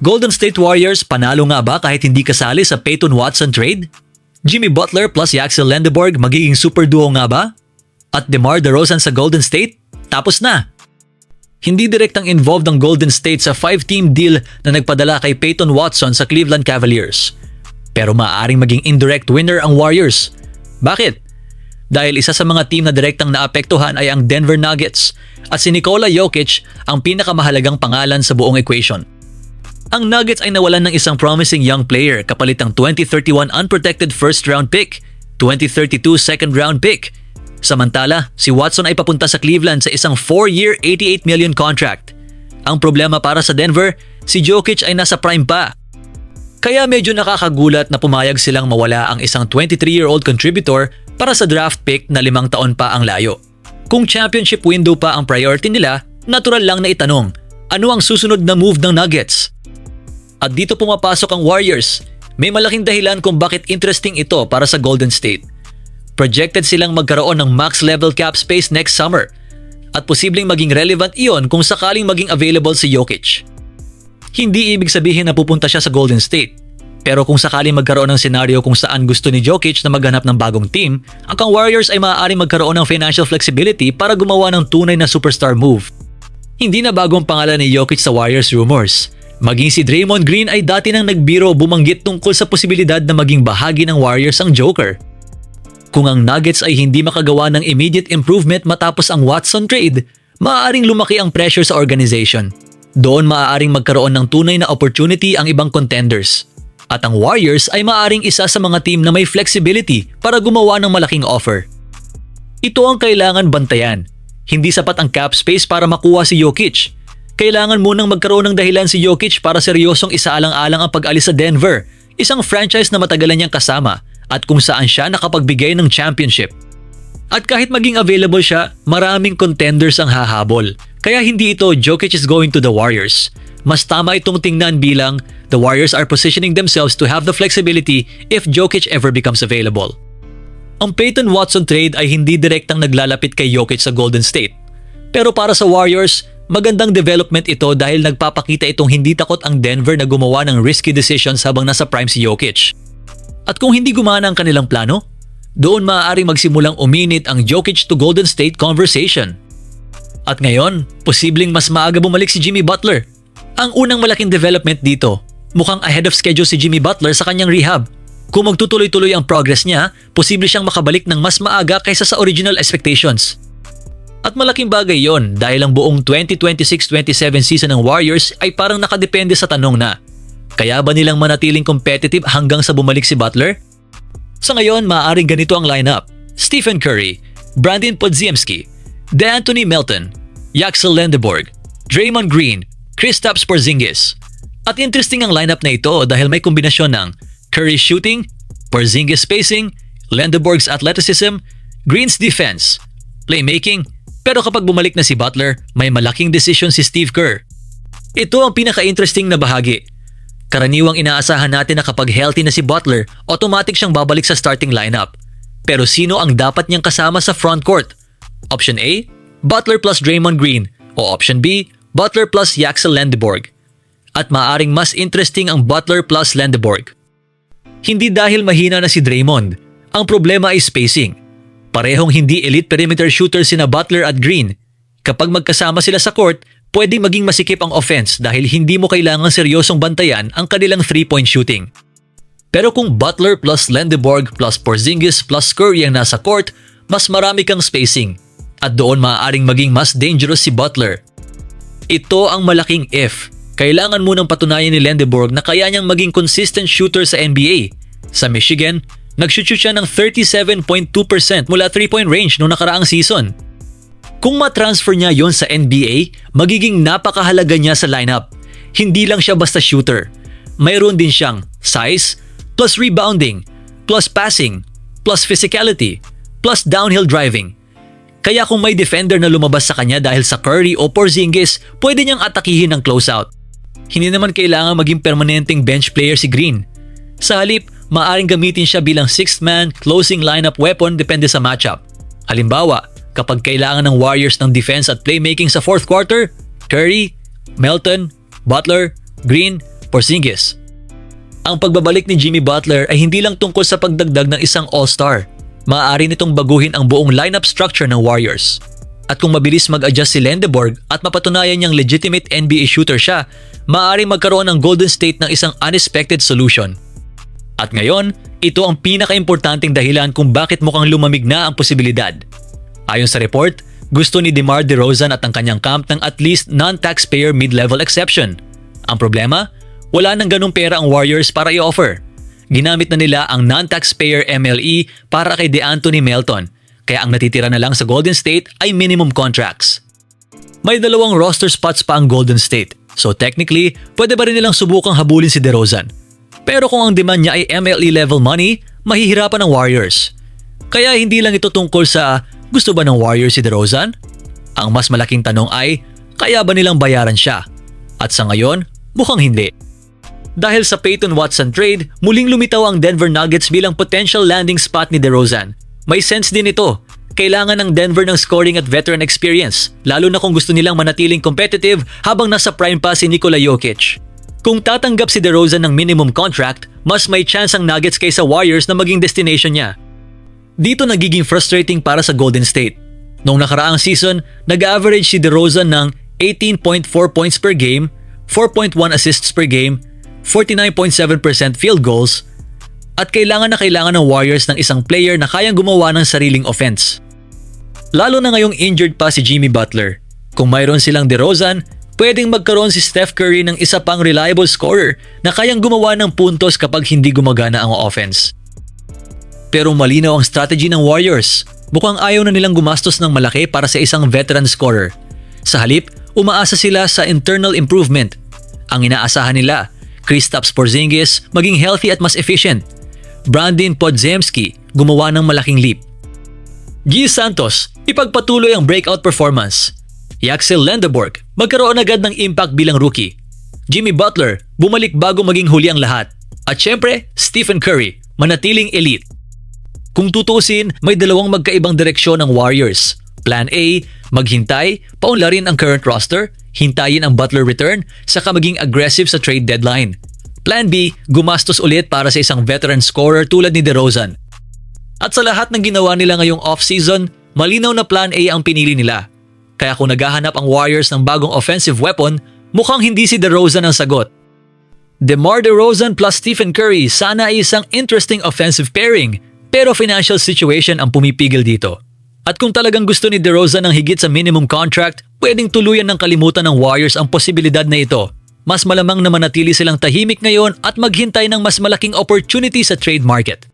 Golden State Warriors panalo nga ba kahit hindi kasali sa Peyton Watson trade? Jimmy Butler plus Yaxel Lendeborg magiging super duo nga ba? At DeMar DeRozan sa Golden State? Tapos na! Hindi direktang involved ang Golden State sa 5-team deal na nagpadala kay Peyton Watson sa Cleveland Cavaliers. Pero maaaring maging indirect winner ang Warriors. Bakit? Dahil isa sa mga team na direktang naapektuhan ay ang Denver Nuggets at si Nikola Jokic ang pinakamahalagang pangalan sa buong equation. Ang Nuggets ay nawalan ng isang promising young player kapalit ang 2031 unprotected first round pick, 2032 second round pick. Samantala, si Watson ay papunta sa Cleveland sa isang 4-year $88 million contract. Ang problema para sa Denver, si Jokic ay nasa prime pa. Kaya medyo nakakagulat na pumayag silang mawala ang isang 23-year-old contributor para sa draft pick na 5 taon pa ang layo. Kung championship window pa ang priority nila, natural lang na itanong, ano ang susunod na move ng Nuggets? At dito pumapasok ang Warriors. May malaking dahilan kung bakit interesting ito para sa Golden State. Projected silang magkaroon ng max level cap space next summer at posibleng maging relevant iyon kung sakaling maging available si Jokic. Hindi ibig sabihin na pupunta siya sa Golden State. Pero kung sakaling magkaroon ng senaryo kung saan gusto ni Jokic na maghanap ng bagong team, ang Warriors ay maaaring magkaroon ng financial flexibility para gumawa ng tunay na superstar move. Hindi na bagong pangalan ni Jokic sa Warriors rumors. Maging si Draymond Green ay dati nang nagbiro bumanggit tungkol sa posibilidad na maging bahagi ng Warriors ang Joker. Kung ang Nuggets ay hindi makagawa ng immediate improvement matapos ang Watson trade, maaaring lumaki ang pressure sa organization. Doon maaaring magkaroon ng tunay na opportunity ang ibang contenders. At ang Warriors ay maaaring isa sa mga team na may flexibility para gumawa ng malaking offer. Ito ang kailangan bantayan. Hindi sapat ang cap space para makuha si Jokic. Kailangan munang magkaroon ng dahilan si Jokic para seryosong isaalang-alang ang pag-alis sa Denver, isang franchise na matagalan niyang kasama at kung saan siya nakapagbigay ng championship. At kahit maging available siya, maraming contenders ang hahabol. Kaya hindi ito Jokic is going to the Warriors. Mas tama itong tingnan bilang the Warriors are positioning themselves to have the flexibility if Jokic ever becomes available. Ang Peyton Watson trade ay hindi direktang naglalapit kay Jokic sa Golden State. Pero para sa Warriors, magandang development ito dahil nagpapakita itong hindi takot ang Denver na gumawa ng risky decisions habang nasa prime si Jokic. At kung hindi gumana ang kanilang plano, doon maaaring magsimulang uminit ang Jokic to Golden State conversation. At ngayon, posibleng mas maaga bumalik si Jimmy Butler. Ang unang malaking development dito, mukhang ahead of schedule si Jimmy Butler sa kanyang rehab. Kung magtutuloy-tuloy ang progress niya, posible siyang makabalik ng mas maaga kaysa sa original expectations. At malaking bagay yon dahil ang buong 2026-27 season ng Warriors ay parang nakadepende sa tanong na, kaya ba nilang manatiling competitive hanggang sa bumalik si Butler? Sa ngayon, maaaring ganito ang lineup: Stephen Curry, Brandon Podziemski, DeAnthony Melton, Yaxel Lendeborg, Draymond Green, Kristaps Porzingis. At interesting ang lineup na ito dahil may kombinasyon ng Curry shooting, Porzingis spacing, Lendeborg's athleticism, Green's defense, playmaking, pero kapag bumalik na si Butler, may malaking desisyon si Steve Kerr. Ito ang pinaka-interesting na bahagi. Karaniwang inaasahan natin na kapag healthy na si Butler, automatic siyang babalik sa starting lineup. Pero sino ang dapat niyang kasama sa frontcourt? Option A, Butler plus Draymond Green, o Option B, Butler plus Yaxel Lendeborg. At maaaring mas interesting ang Butler plus Lendeborg. Hindi dahil mahina na si Draymond, ang problema ay spacing. Parehong hindi elite perimeter shooters sina Butler at Green. Kapag magkasama sila sa court, pwedeng maging masikip ang offense dahil hindi mo kailangang seryosong bantayan ang kanilang 3-point shooting. Pero kung Butler plus Lendeborg plus Porzingis plus Curry ang nasa court, mas marami kang spacing. At doon maaaring maging mas dangerous si Butler. Ito ang malaking if. Kailangan munang patunayan ni Lendeborg na kaya niyang maging consistent shooter sa NBA. Sa Michigan, nag-shoot siya ng 37.2% mula 3-point range noong nakaraang season. Kung matransfer niya yon sa NBA, magiging napakahalaga niya sa lineup. Hindi lang siya basta shooter. Mayroon din siyang size, plus rebounding, plus passing, plus physicality, plus downhill driving. Kaya kung may defender na lumabas sa kanya dahil sa Curry o Porzingis, pwede niyang atakihin ng closeout. Hindi naman kailangan maging permanenteng bench player si Green. Sa halip, maaaring gamitin siya bilang sixth man closing lineup weapon depende sa matchup. Halimbawa, kapag kailangan ng Warriors ng defense at playmaking sa fourth quarter, Curry, Melton, Butler, Green, Porzingis. Ang pagbabalik ni Jimmy Butler ay hindi lang tungkol sa pagdagdag ng isang all-star. Maaari nitong baguhin ang buong lineup structure ng Warriors. At kung mabilis mag-adjust si Lendeborg at mapatunayan niyang legitimate NBA shooter siya, maaari magkaroon ng Golden State ng isang unexpected solution. At ngayon, ito ang pinaka-importanting dahilan kung bakit mukhang lumamig na ang posibilidad. Ayon sa report, gusto ni DeMar DeRozan at ang kanyang camp ng at least non-taxpayer mid-level exception. Ang problema, wala nang ganung pera ang Warriors para i-offer. Ginamit na nila ang non-taxpayer MLE para kay DeAnthony Melton, kaya ang natitira na lang sa Golden State ay minimum contracts. May 2 roster spots pa ang Golden State, so technically, pwede ba rin nilang subukang habulin si DeRozan. Pero kung ang demand niya ay MLE level money, mahihirapan ang Warriors. Kaya hindi lang ito tungkol sa gusto ba ng Warriors si DeRozan? Ang mas malaking tanong ay, kaya ba nilang bayaran siya? At sa ngayon, mukhang hindi. Dahil sa Peyton Watson trade, muling lumitaw ang Denver Nuggets bilang potential landing spot ni DeRozan. May sense din ito. Kailangan ng Denver ng scoring at veteran experience, lalo na kung gusto nilang manatiling competitive habang nasa prime pa si Nikola Jokic. Kung tatanggap si DeRozan ng minimum contract, mas may chance ang Nuggets kaysa Warriors na maging destination niya. Dito nagiging frustrating para sa Golden State. Noong nakaraang season, nag-average si DeRozan ng 18.4 points per game, 4.1 assists per game, 49.7% field goals, at kailangan ng Warriors ng isang player na kayang gumawa ng sariling offense. Lalo na ngayong injured pa si Jimmy Butler. Kung mayroon silang DeRozan, pwedeng magkaroon si Steph Curry ng isa pang reliable scorer na kayang gumawa ng puntos kapag hindi gumagana ang offense. Pero malinaw ang strategy ng Warriors. Mukhang ayaw na nilang gumastos ng malaki para sa isang veteran scorer. Sa halip, umaasa sila sa internal improvement. Ang inaasahan nila, Kristaps Porzingis maging healthy at mas efficient. Brandon Podziemski gumawa ng malaking leap. G. Santos, ipagpatuloy ang breakout performance. Yaxel Lendeborg, magkaroon agad ng impact bilang rookie. Jimmy Butler, bumalik bago maging huli ang lahat. At syempre, Stephen Curry, manatiling elite. Kung tutusin, may 2 magkaibang direksyon ng Warriors. Plan A, maghintay, paunlarin ang current roster, hintayin ang Butler return, saka maging aggressive sa trade deadline. Plan B, gumastos ulit para sa isang veteran scorer tulad ni DeRozan. At sa lahat ng ginawa nila ngayong off-season, malinaw na Plan A ang pinili nila. Kaya kung naghahanap ang Warriors ng bagong offensive weapon, mukhang hindi si DeRozan ang sagot. DeMar DeRozan plus Stephen Curry sana ay isang interesting offensive pairing, pero financial situation ang pumipigil dito. At kung talagang gusto ni DeRozan ng higit sa minimum contract, pwedeng tuluyan ng kalimutan ng Warriors ang posibilidad na ito. Mas malamang na manatili silang tahimik ngayon at maghintay ng mas malaking opportunity sa trade market.